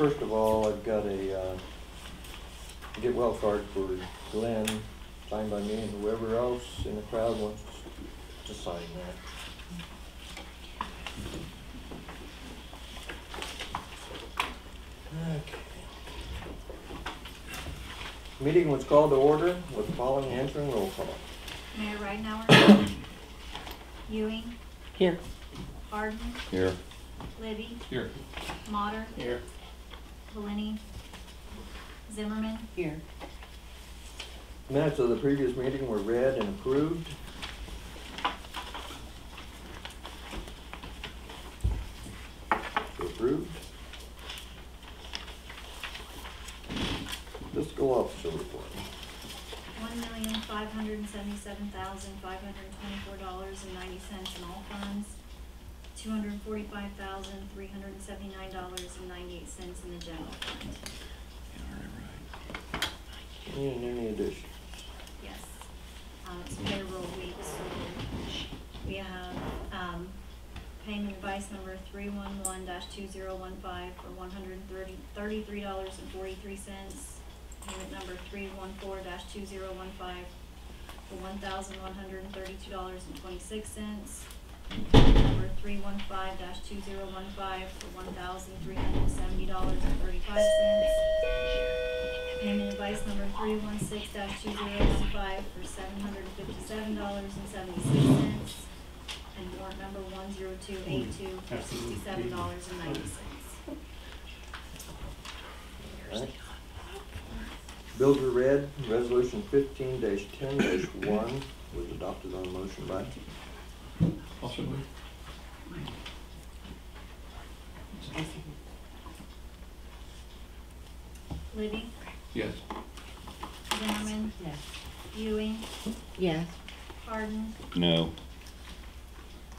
first of all, I've got a get well card for Glenn, signed by me and whoever else in the crowd wants to sign that. Okay. Meeting was called to order with the following answering roll call. Mayor Ridenhour. Ewing. Here. Arden. Here. Libby. Here. Motter. Here. Valeni. Zimmerman. Here. Minutes of the previous meeting were read and approved. Approved. Fiscal officer report. $1,577,524.90 in all funds. $245,379.98 in the general fund. And any additions? Yes. It's payroll week, so we have payment advice number 311-2015 for $133.43. Payment number 314-2015 for $1,132.26. Number 315-2015 for $1,370.35. Payment advice number 316-2015 for $757.76. And warrant number 10282 for $67.90. Right. Bills are read. Resolution 15-10-1 was adopted on motion by. Also move. Libby. Yes. Zimmerman. Yes. Ewing. Yes. Arden. No.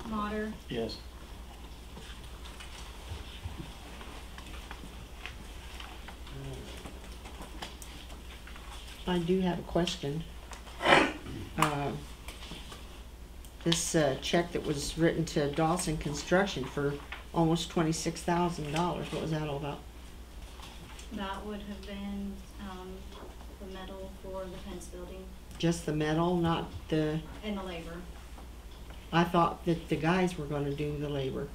Motter. Yes. I do have a question. This check that was written to Dawson Construction for almost $26,000, what was that all about? That would have been the metal for the fence building Just the metal, not the, and the labor. I thought that the guys were gonna do the labor.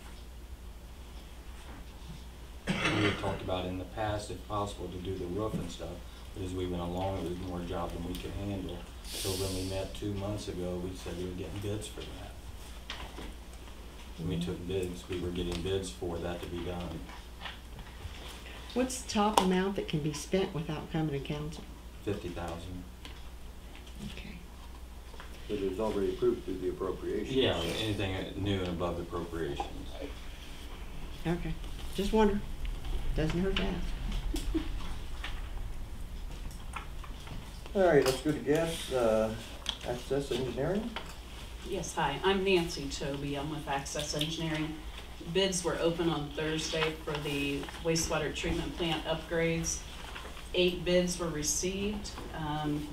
We had talked about in the past, if possible, to do the roof and stuff, but as we went along, it was more job than we could handle. So when we met 2 months ago, we said we were getting bids for that. And we took bids, we were getting bids for that to be done. What's the top amount that can be spent without coming to council? 50,000. Okay. But it was already approved through the appropriations. Yeah, anything new and above appropriations. Okay. Just wonder. Doesn't hurt to ask. All right, let's go to guests. Access Engineering. Yes, hi, I'm Nancy Toby. I'm with Access Engineering. Bids were open on Thursday for the wastewater treatment plant upgrades. 8 bids were received.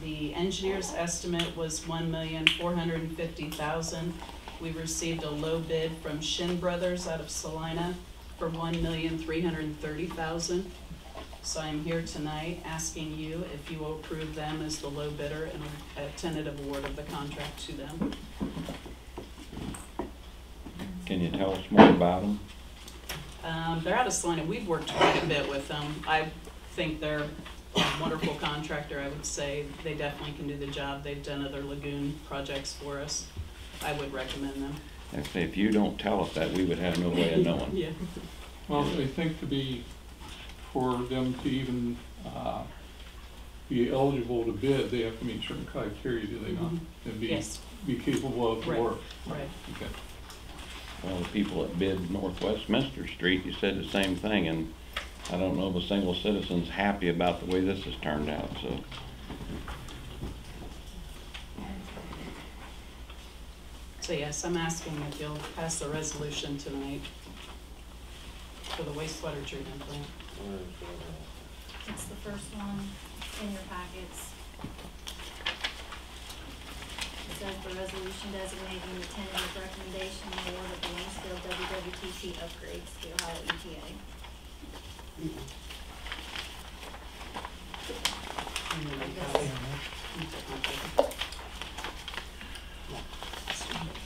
The engineer's estimate was $1,450,000. We received a low bid from Shin Brothers out of Salina for $1,330,000. So I'm here tonight asking you if you will approve them as the low bidder and a tentative award of the contract to them. Can you tell us more about them? They're out of Salina. We've worked quite a bit with them. I think they're a wonderful contractor. I would say they definitely can do the job. They've done other lagoon projects for us. I would recommend them. If you don't tell us that, we would have no way of knowing. Yeah. Well, I think to be, for them to even be eligible to bid, they have to meet certain criteria, do they not? And be, Yes. be capable of the Right. work. Right. Okay. Well, the people that bid Northwestminster Street, you said the same thing, and I don't know if a single citizen's happy about the way this has turned out, so. So yes, I'm asking if you'll pass the resolution tonight for the wastewater treatment plant. It's the first one in your packets. It says the resolution designating the tentative recommendation award of the Waynesfield WWTC upgrades to Ohio ETA. And then I I got guess. it.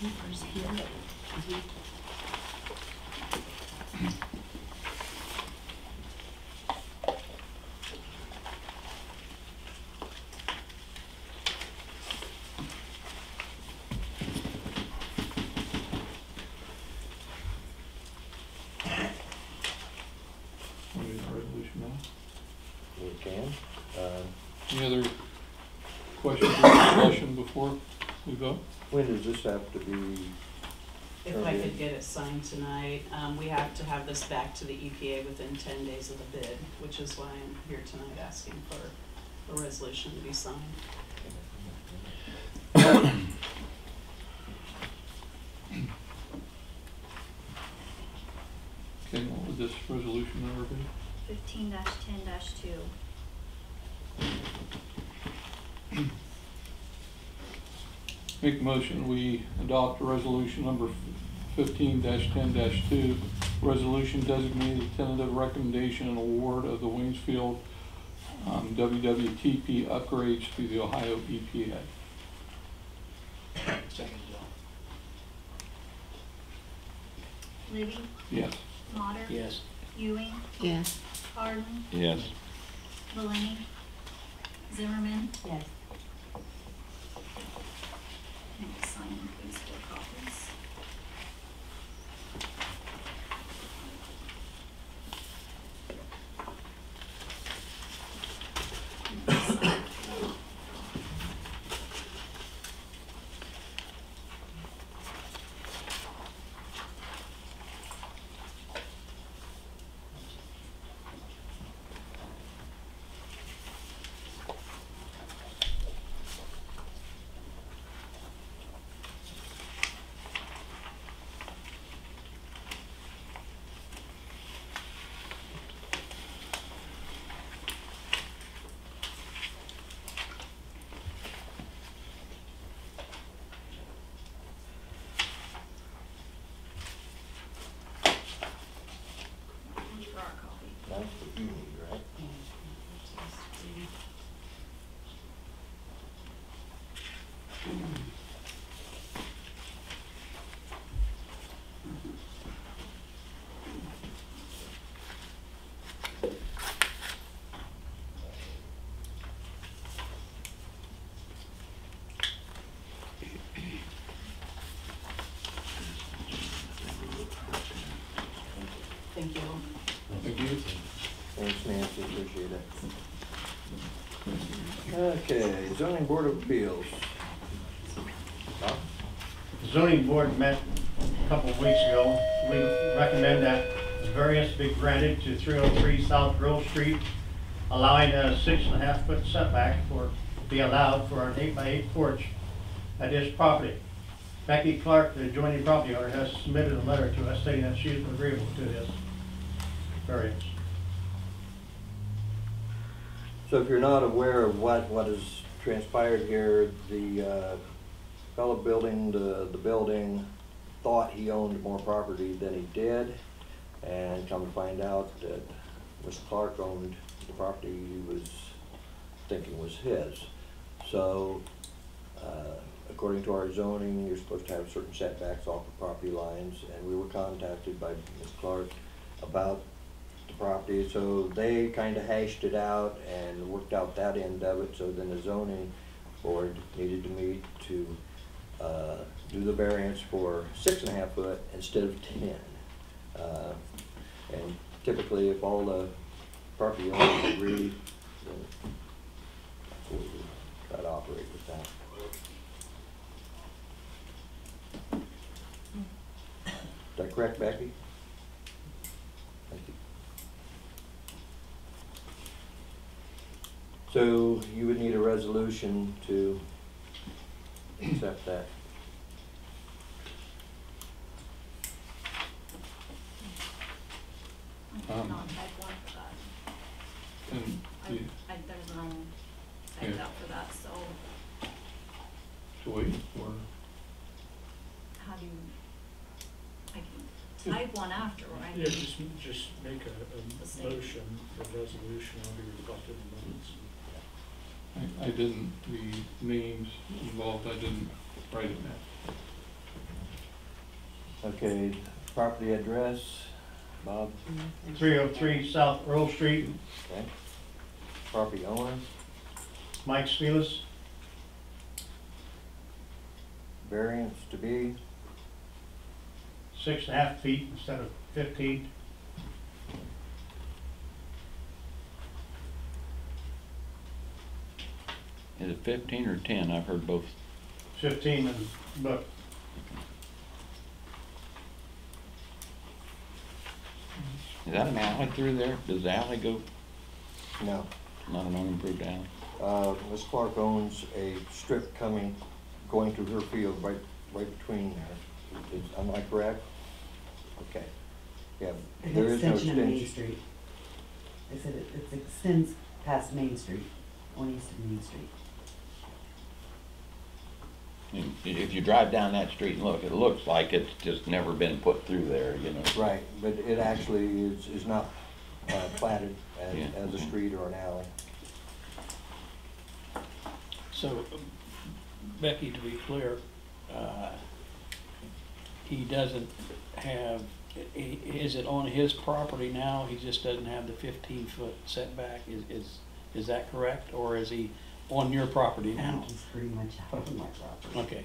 Papers here. We need a resolution now. We can. Any other questions or discussion before we vote? When does this have to be? If I could get it signed tonight, we have to have this back to the EPA within 10 days of the bid, which is why I'm here tonight asking for a resolution to be signed. Okay, what would this resolution number be? 15-10-2. Make a motion, we adopt resolution number 15-10-2, resolution designating the tentative recommendation and award of the Waynesfield WWTP upgrades to the Ohio EPA. Libby, Yes. Mater. Yes. Ewing, Yes. Harlan, Yes. Valeni, Zimmerman. Yes. And sign these 4 copies. For our copy. That's what you need, right? Thank you. Thank you. Thanks, Nancy, appreciate it. Okay, zoning board of appeals. Bob? Zoning board met a couple of weeks ago. We recommend that variance be granted to 303 South Grove Street, allowing a 6.5-foot setback be allowed for an 8x8 porch at this property. Becky Clark, the adjoining property owner, has submitted a letter to us stating that she is agreeable to this variance. So if you're not aware of what has transpired here, the fellow building the building thought he owned more property than he did, and come to find out that Ms. Clark owned the property he was thinking was his. So according to our zoning, you're supposed to have certain setbacks off the property lines, and we were contacted by Ms. Clark about the property, so they kind of hashed it out and worked out that end of it. So then the zoning board needed to meet to do the variance for 6.5 foot instead of 10. And typically, if all the property owners agree, then that's what we try to operate with that. Is that correct, Becky? Thank you. So you would need a resolution to accept that. I did not type one for that. And the, There's none typed Yeah. out for that, so to wait for, how do you, I can type one after, right? Yeah, just make The a same. motion for resolution, I'll be reflected in minutes. I didn't, the names involved, I didn't write it down. Okay, property address, Bob, 303 South Earl Street, okay. Property owner, Mike Spielus. variance to be, 6.5 feet instead of 15. Is it 15 or 10? I've heard both. 15 and, but Is that an alley through there? Does the alley go, no. not an unimproved alley? Ms. Clark owns a strip going to her field right between there. Am I correct? Okay. Yeah, An there is no extension of Main extension. Street. They said it extends past Main Street, on east of Main Street. And if you drive down that street and look, it looks like it's just never been put through there, you know? Right, but it actually is not platted Yeah. as a street or an alley. So, Becky, to be clear, he doesn't have, is it on his property now? He just doesn't have the 15-foot setback? Is that correct? Or is he on your property I now? think he's pretty much out of my property. Okay.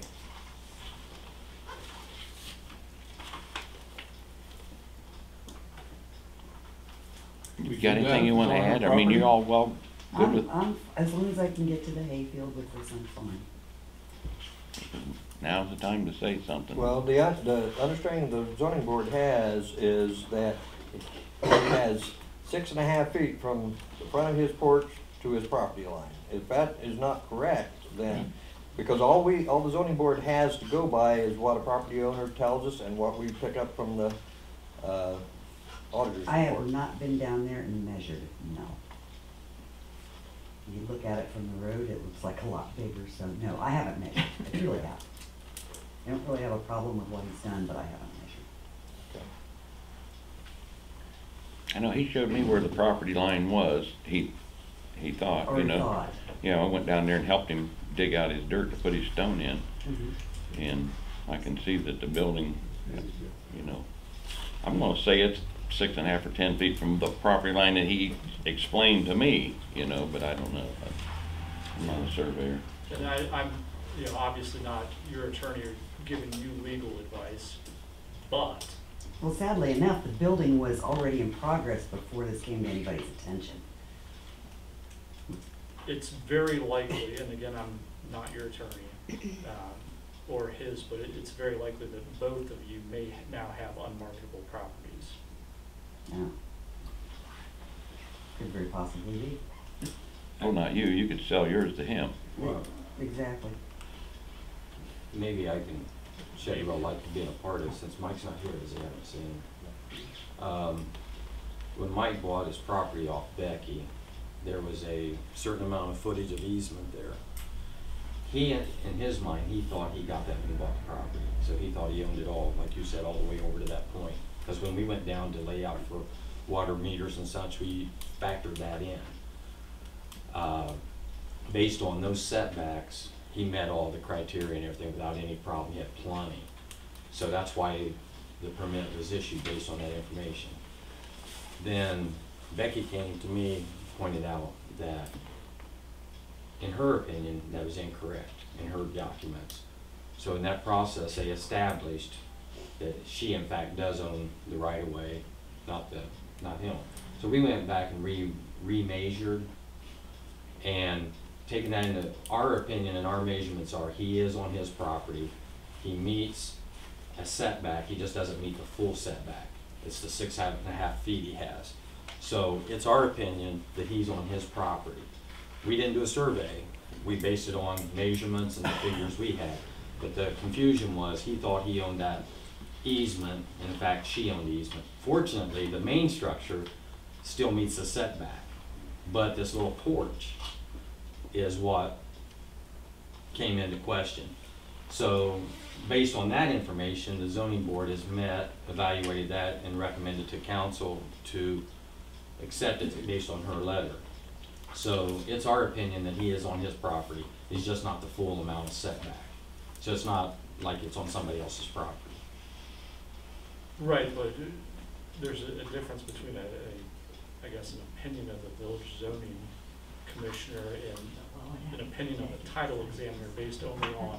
You got anything you wanna add? I mean, you all well good with, As long as I can get to the hayfield with this, I'm fine. now's the time to say something. Well, the understanding the zoning board has is that he has 6.5 feet from the front of his porch to his property line. If that is not correct, then, because all the zoning board has to go by is what a property owner tells us and what we pick up from the auditor's I have report. not been down there and measured it, no. You look at it from the road, it looks like a lot bigger, so no, I haven't measured. I really have. I don't really have a problem with what he's done, but I haven't measured. Okay. I know he showed me where the property line was, he thought, Or you know. thought. Yeah, I went down there and helped him dig out his dirt to put his stone in, Mhm. and I can see that the building, you know, I'm gonna say it's 6.5 or 10 feet from the property line that he explained to me, you know, but I don't know. I'm not a surveyor. And I'm, you know, obviously not your attorney or giving you legal advice, but Well, sadly enough, the building was already in progress before this came to anybody's attention. it's very likely, and again, I'm not your attorney, or his, but it's very likely that both of you may now have unmarketable properties. Yeah. Could very possibly be. Oh, not you, you could sell yours to him. Well, Exactly. maybe I can shed real light to being a part of it, since Mike's not here, as I haven't seen him. When Mike bought his property off Becky, there was a certain amount of footage of easement there. He, in his mind, he thought he got that when he bought the property, so he thought he owned it all, like you said, all the way over to that point. Because when we went down to lay out for water meters and such, we factored that in. Based on those setbacks, he met all the criteria and everything without any problem. He had plenty. So that's why the permit was issued based on that information. Then Becky came to me, pointed out that, in her opinion, that was incorrect in her documents. So in that process, they established that she in fact does own the right of way, not him. So we went back and remeasured, and taking that into our opinion and our measurements are, he is on his property, he meets a setback, he just doesn't meet the full setback. It's the 6.5 feet he has. So it's our opinion that he's on his property. We didn't do a survey, we based it on measurements and the figures we had. But the confusion was, he thought he owned that easement, and in fact she owned the easement. Fortunately, the main structure still meets the setback, but this little porch is what came into question. So based on that information, the zoning board has met, evaluated that, and recommended to council to accept it based on her letter. So it's our opinion that he is on his property, he's just not the full amount of setback. So it's not like it's on somebody else's property. Right, but there's a difference between I guess, an opinion of the village zoning commissioner and an opinion of the title examiner based only on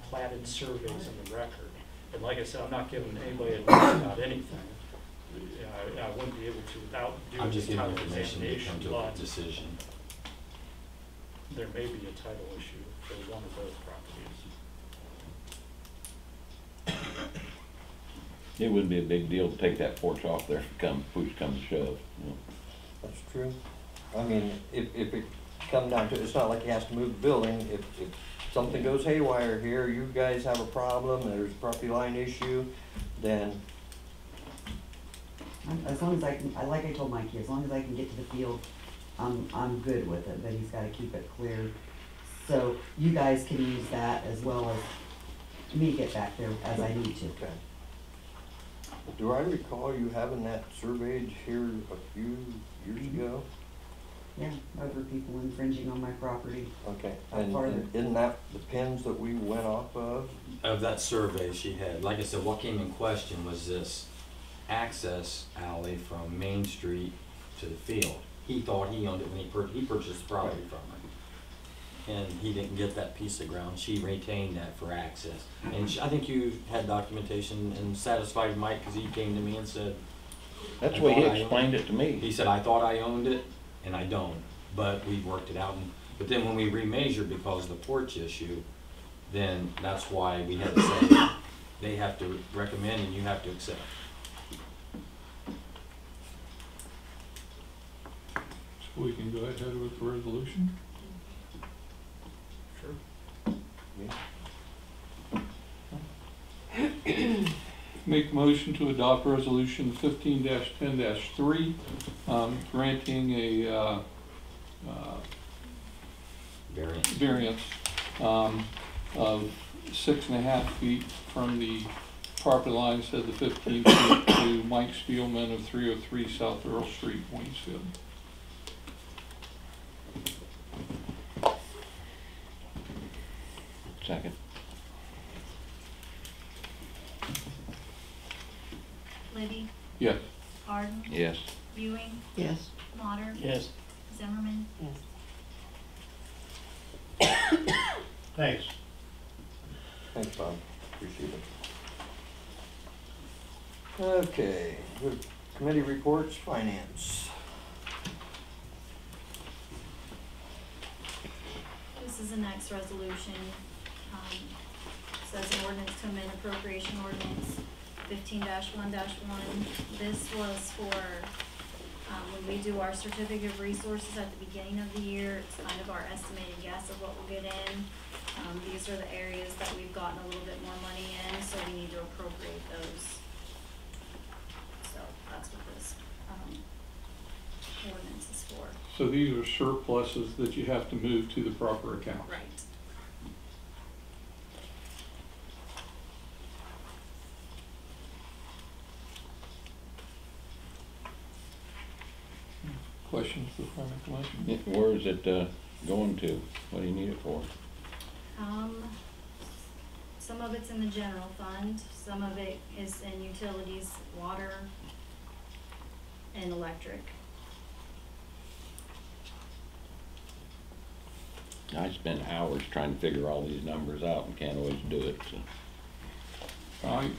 platted surveys in the record. And like I said, I'm not giving anybody advice about anything. I wouldn't be able to without I'm doing just the giving title information to come examination, to a but decision. there may be a title issue for one of those properties. It wouldn't be a big deal to take that porch off there if push comes to shove, you know. That's true. I mean, if it comes down to, it's not like he has to move the building. If something goes haywire here, you guys have a problem, there's a property line issue, then As long as I can, like I told Mikey, as long as I can get to the field, I'm good with it, but he's gotta keep it clear. So you guys can use that as well as me get back there as I need to. okay. Do I recall you having that surveyed here a few years ago? Yeah, over people infringing on my property. Okay, How and far isn't that the pins that we went off of? Of that survey she had, like I said, what came in question was this access alley from Main Street to the field. He thought he owned it when he purchased the property from her. And he didn't get that piece of ground. She retained that for access. And I think you had documentation and satisfied Mike because he came to me and said, That's the way he explained it to me. he said, I thought I owned it and I don't, but we worked it out. But then when we remeasured because of the porch issue, then that's why we had to say they have to recommend and you have to accept. So we can go ahead with the resolution? Sure. Make a motion to adopt resolution 15-10-3, granting a variance of 6.5 feet from the property line, said the 15 feet, to Mike Spielman of 303 South Earl Street, Waynesfield. Second. Libby, Yes. Arden, Yes. Ewing, Yes. Mater, Yes. Zimmerman. Yes. Thanks. Thanks, Bob, appreciate it. Okay, good. Committee reports, finance. This is the next resolution. Says an ordinance to amend appropriation ordinance 15-1-1. This was for, when we do our certificate of resources at the beginning of the year, it's kind of our estimated guess of what we'll get in. These are the areas that we've gotten a little bit more money in, so we need to appropriate those. So that's what this, ordinance is for. So these are surpluses that you have to move to the proper account. Right. Questions before I make the motion? Where is it going to? What do you need it for? Some of it's in the general fund, some of it is in utilities, water, and electric. I spend hours trying to figure all these numbers out and can't always do it, so. I'm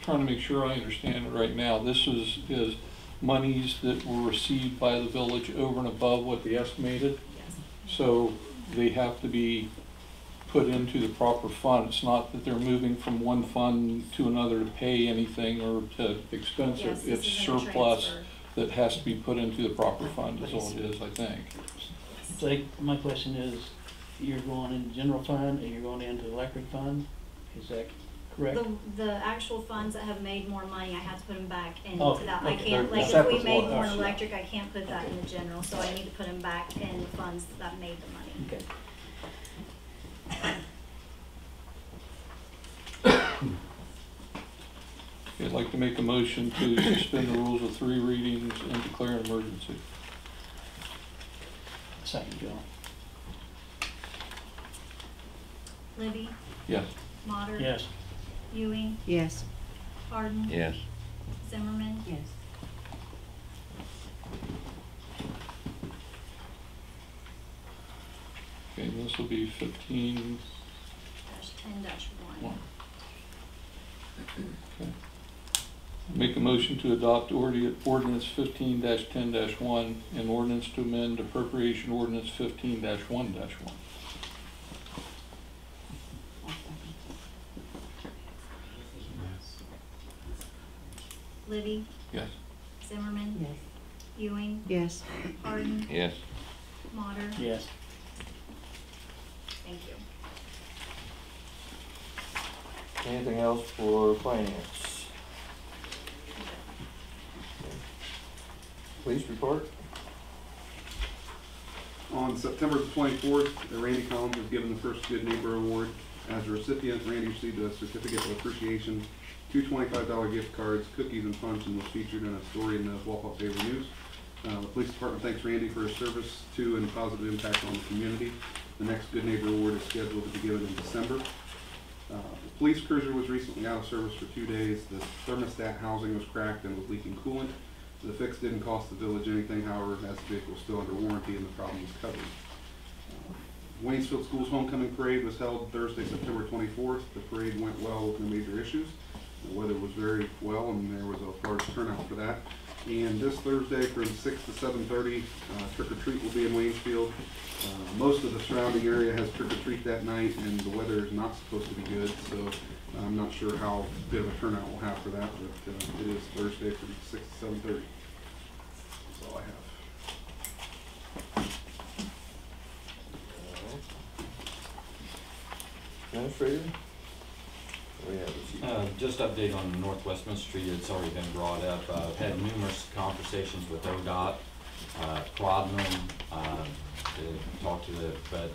trying to make sure I understand it right now. This is monies that were received by the village over and above what they estimated. Yes. So they have to be put into the proper fund. It's not that they're moving from one fund to another to pay anything or to expense it. Yes, this It's isn't a surplus transfer. that has to be put into the proper fund is all it is, I think. So my question is, you're going into general fund and you're going into electric fund? Is that correct? The actual funds that have made more money, I have to put them back into Okay, that. I okay. can't, They're like, if separate we made ones. more in electric, I can't put that in the general, so I need to put them back in the funds that made the money. Okay. I'd like to make a motion to suspend the rules of 3 readings and declare an emergency. Second, Joe. Libby, Yes. Mater. Yes. Ewing, Yes. Hardin. Yes. Zimmerman. Yes. Okay, this will be 15. -10-1. Okay. Make a motion to adopt ordinance 15-10-1 and ordinance to amend appropriation ordinance 15-1-1. Libby, Yes. Zimmerman. Yes. Ewing, Yes. Hardin. Yes. Mater. Yes. Thank you. Anything else for finance? Police report? On September the 24th, Randy Collins was given the first Good Neighbor Award. As a recipient, Randy received a certificate of appreciation, 2 $25 gift cards, cookies and punch, and was featured in a story in the Walpole Favor News. The police department thanks Randy for his service to and positive impact on the community. The next Good Neighbor Award is scheduled to be given in December. The police cruiser was recently out of service for 2 days. The thermostat housing was cracked and was leaking coolant. The fix didn't cost the village anything, however, as the vehicle is still under warranty and the problem is covered. Waynesfield School's homecoming parade was held Thursday, September 24th. The parade went well with no major issues. The weather was very well and there was a large turnout for that. And this Thursday from 6 to 7:30, trick or treat will be in Waynesfield. Most of the surrounding area has trick or treat that night and the weather is not supposed to be good, so I'm not sure how good of a turnout we'll have for that, but it is Thursday from 6 to 7:30. That's all I have. Administrator? We have a sheet. Just update on North Westminster Street, it's already been brought up. I've had numerous conversations with ODOT, prodding them, to talk to but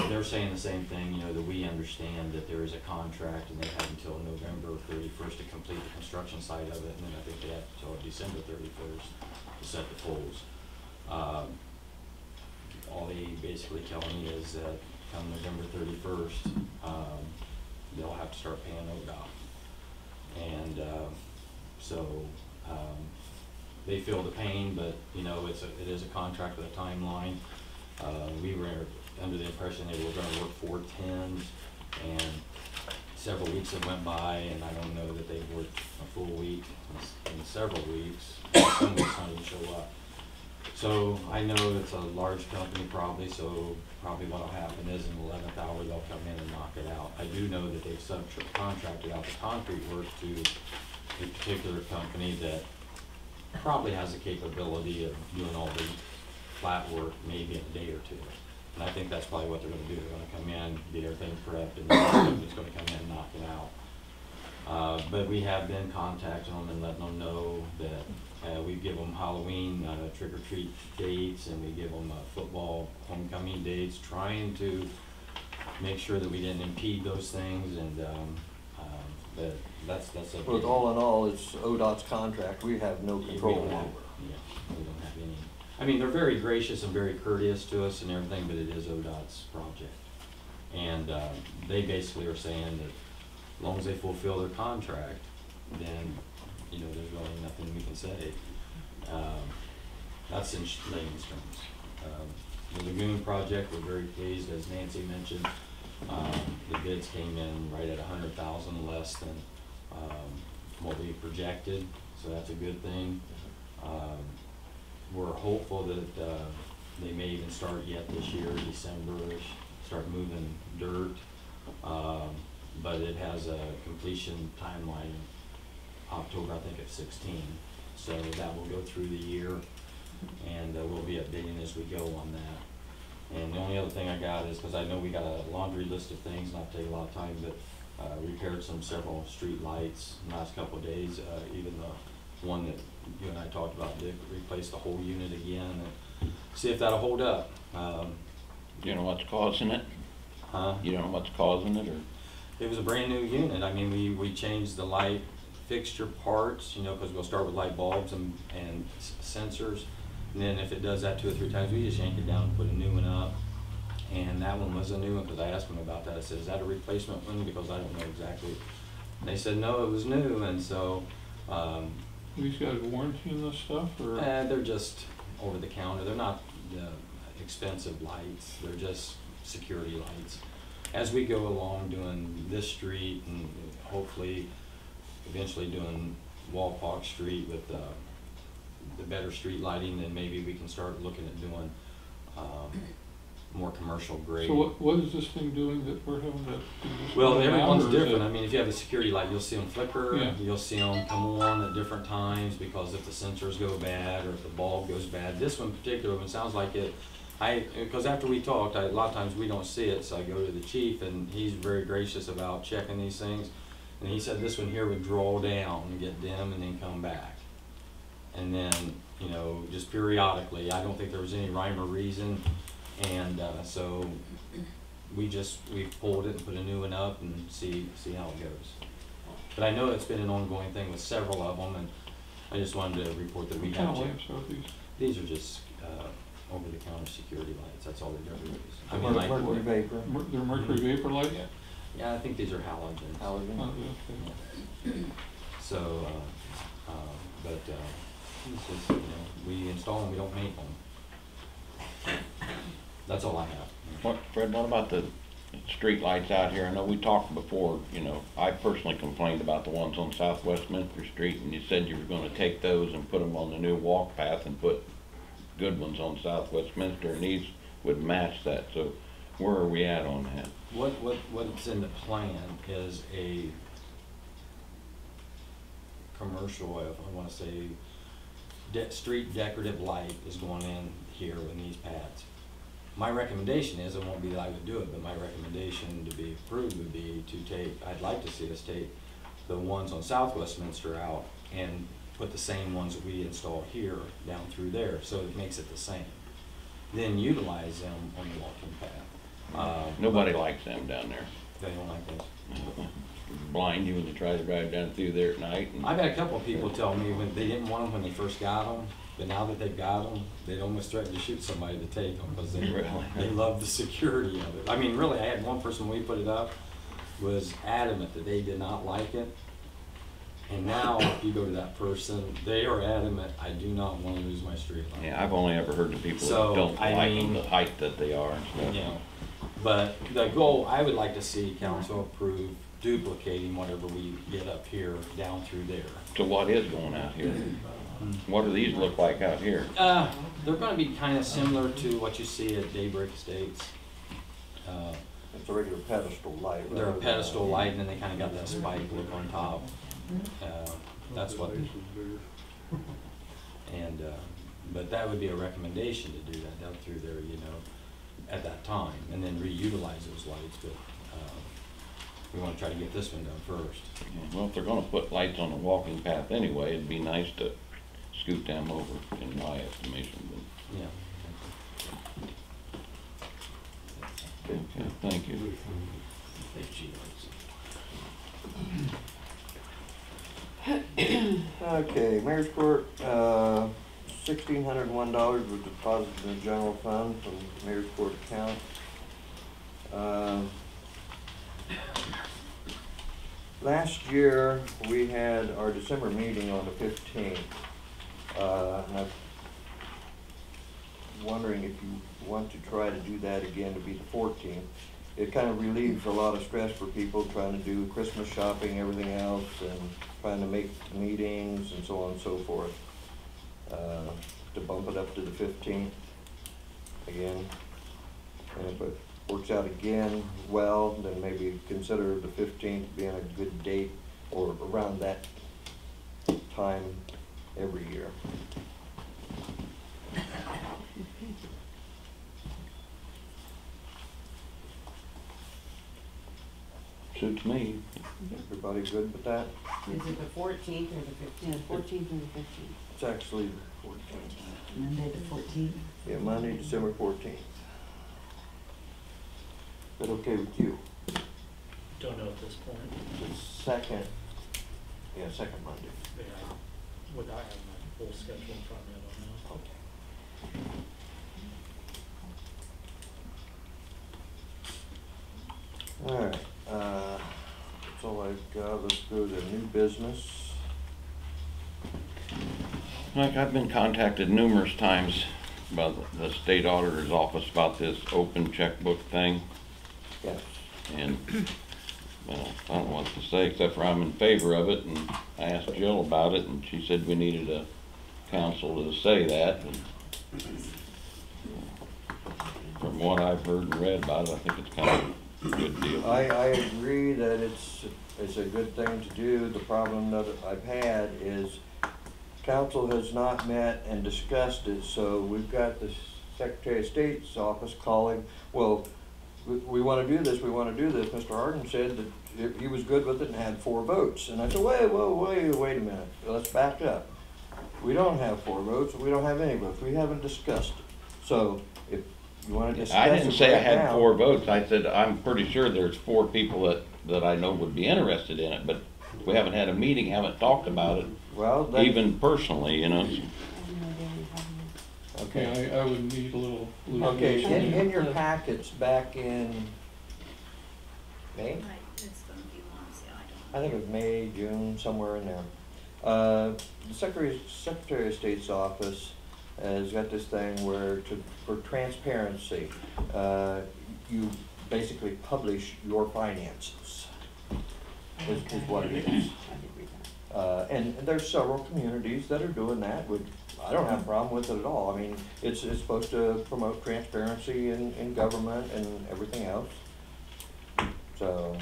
they're saying the same thing, you know, that we understand that there is a contract and they have until November 31st to complete the construction site of it, and then I think they have until December 31st to set the poles. All they basically tell me is that come November 31st, they'll have to start paying ODOT. And they feel the pain, but you know, it is a contract with a timeline. We were under the impression they were gonna work 4 10s, and several weeks have went by, and I don't know that they've worked a full week in several weeks. Some weeks not even show up. So I know it's a large company probably, so probably what'll happen is in the 11th hour they'll come in and knock it out. I do know that they've subcontracted out the concrete work to a particular company that probably has the capability of doing all the flat work maybe in a day or 2. And I think that's probably what they're gonna do. They're gonna come in, get everything prepped, and it's gonna come in and knock it out. But we have been contacting them and letting them know that we give them Halloween trick-or-treat dates, and we give them football homecoming dates, trying to make sure that we didn't impede those things, and but that's a Well, all in all, it's ODOT's contract, we have no control we don't have, over. yeah, we don't have any. I mean, they're very gracious and very courteous to us and everything, but it is ODOT's project. And they basically are saying that as long as they fulfill their contract, then, you know, there's really nothing we can say. That's in layman's terms. The lagoon project, we're very pleased, as Nancy mentioned. The bids came in right at 100,000 less than what we projected, so that's a good thing. We're hopeful that they may even start yet this year, December-ish, start moving dirt. But it has a completion timeline, October, I think, of 16. So that will go through the year, and we'll be updating as we go on that. And the only other thing I got is, because I know we got a laundry list of things, not take a lot of time, but repaired several street lights in the last couple of days. Even the one that you and I talked about, did replace the whole unit again, and see if that'll hold up. You know what's causing it? Huh? You don't know what's causing it, or? It was a brand new unit. I mean, we changed the light fixture parts, you know, because we'll start with light bulbs and sensors, And then if it does that 2 or 3 times, we just yank it down and put a new one up. And that one was a new one, because I asked them about that. I said, is that a replacement one? Because I don't know exactly. And they said, no, it was new, and so, These guys warranting this stuff, or? they're just over the counter. They're not expensive lights. They're just security lights. As we go along doing this street and hopefully eventually doing Walpock Street with the better street lighting, then maybe we can start looking at doing more commercial grade. So what is this thing doing that we're having to do this? Well, now, everyone's or is different. it- I mean, if you have a security light, you'll see them flicker. Yeah. You'll see them come on at different times because if the sensors go bad or if the bulb goes bad. This one in particular, it sounds like it. Because after we talked, a lot of times we don't see it, so I go to the chief, and he's very gracious about checking these things. And he said this one here would draw down and get dim and then come back. And then, you know, just periodically. I don't think there was any rhyme or reason. And so we pulled it and put a new one up and see how it goes. But I know it's been an ongoing thing with several of them, and I just wanted to report that we What kind have of to. lamps are these? These are just over-the-counter security lights. That's all they're doing. I mean, like, Mercury vapor. They're mercury vapor lights? yeah, I think these are halogens. Oh, Halogen. okay. So, it's just, you know, we install them, we don't make them. That's all I have. Fred, what about the street lights out here? I know we talked before, you know, I personally complained about the ones on South Westminster Street, and you said you were gonna take those and put them on the new walk path and put good ones on South Westminster, and these would match that, so where are we at on that? What's in the plan is a commercial, I wanna say, street decorative light is going in here in these pads. My recommendation is, it won't be that I would do it, but my recommendation to be approved would be to take, I'd like to see us take the ones on South Westminster out and put the same ones that we install here down through there, so it makes it the same. Then utilize them on the walking path. Nobody likes them down there. They don't like those. Blind you when you try to drive down through there at night. And I've had a couple of people tell me when they didn't want them when they first got them, but now that they've got them, they'd almost threaten to shoot somebody to take them because they love the security of it. I mean, really, I had one person when we put it up was adamant that they did not like it. And now, if you go to that person, they are adamant, I do not want to lose my street light. yeah, I've only ever heard the people So, that don't I like mean- them, the height that they are and stuff. You know, but the goal, I would like to see council approve duplicating whatever we get up here down through there. So what is going out here? What do these look like out here? They're gonna be kind of similar to what you see at Daybreak Estates. It's a regular pedestal light. They're a rather than pedestal light, and then they kind of got that spike look on top. That's what, and, but that would be a recommendation to do that down through there, you know, at that time, and then reutilize those lights, but, we wanna try to get this one done first. Yeah, well, if they're gonna put lights on the walking path anyway, it'd be nice to scoot them over, in my estimation. Yeah. But, okay, thank you. Okay, Mayor's Court, $1,601 was deposited in the general fund from Mayor's Court account. Last year, we had our December meeting on the 15th, and I'm wondering if you want to try to do that again to be the 14th. It kind of relieves a lot of stress for people trying to do Christmas shopping, everything else, and trying to make meetings and so on and so forth. To bump it up to the 15th again. And if it works out again well, then maybe consider the 15th being a good date or around that time every year. Suits me. Everybody good with that? Is it the 14th or the 15th? Yeah, 14th and the 15th. It's actually the 14th. Monday the 14th? Yeah, Monday, December 14th. Is that okay with you? Don't know at this point. The second Monday. Yeah, would I have my full schedule in front of me? I don't know. Okay. Alright, that's all I've got. Let's go to new business. Like, I've been contacted numerous times by the state auditor's office about this open checkbook thing, Yes. and, well, I don't know what to say, except for I'm in favor of it, and I asked Jill about it, and she said we needed a council to say that, and from what I've heard and read about it, I think it's kind of a good deal. I agree that it's a good thing to do. The problem that I've had is council has not met and discussed it, so we've got the Secretary of State's office calling, well, we wanna do this, we wanna do this. Mr. Harden said that he was good with it and had 4 votes. And I said, wait a minute, let's back up. We don't have 4 votes, we don't have any votes, we haven't discussed it. So if you wanna discuss it I didn't say I right had now- 4 votes, I said I'm pretty sure there's 4 people that I know would be interested in it, but we haven't had a meeting, haven't talked about it, Well, then, even personally, you know. okay. I would need a little. Okay, illumination. in your packets back in May? Right, it's gonna be months, yeah, I think it was May, June, somewhere in there. The Secretary of State's office has got this thing where for transparency, you basically publish your finances, is what it is. And there's several communities that are doing that, which I don't have a problem with it at all. I mean, it's supposed to promote transparency in government and everything else. So,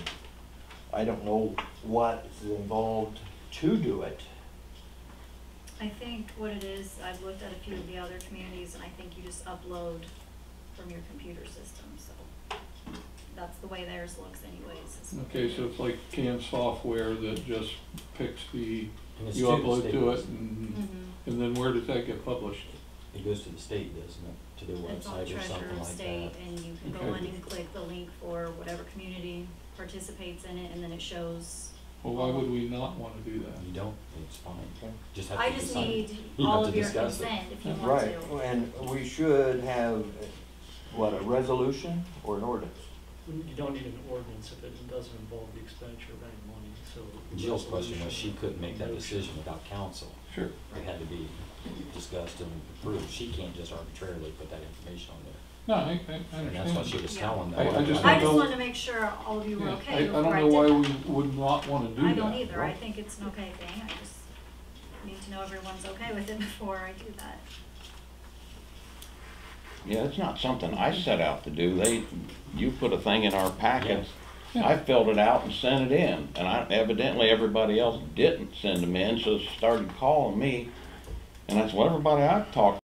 I don't know what is involved to do it. I think what it is, I've looked at a few of the other communities, and I think you just upload from your computer system, so that's the way theirs looks anyways. is- Okay, so it's like canned software that just picks the, And it's you to the upload state, to it, isn't and then where does that get published? It goes to the state, doesn't it? To their It's on website or Treasurer something of like State, that. and you can go Okay. in and click the link for whatever community participates in it, and then it shows. Well, why would we not wanna do that? You don't, it's fine. Okay. Just have I to just decide. need You all have of to your discuss it. consent if you want Right, to. and we should have, what, a resolution or an ordinance? You don't need an ordinance if it doesn't involve the expenditure of any money, so. Jill's question was she couldn't make that decision without council. Sure. It had to be discussed and approved. She can't just arbitrarily put that information on there. No, I And that's what she understand. was Yeah. telling them. I just I don't just know- wanted to make sure all of you were Yeah, okay I before don't I know did why that. we would not wanna do that. I don't either, I think it's an okay thing, I just need to know everyone's okay with it before I do that. Yeah, it's not something I set out to do. You put a thing in our packets. Yeah. I filled it out and sent it in, and evidently everybody else didn't send them in, so they started calling me. And I said, well, everybody I've talked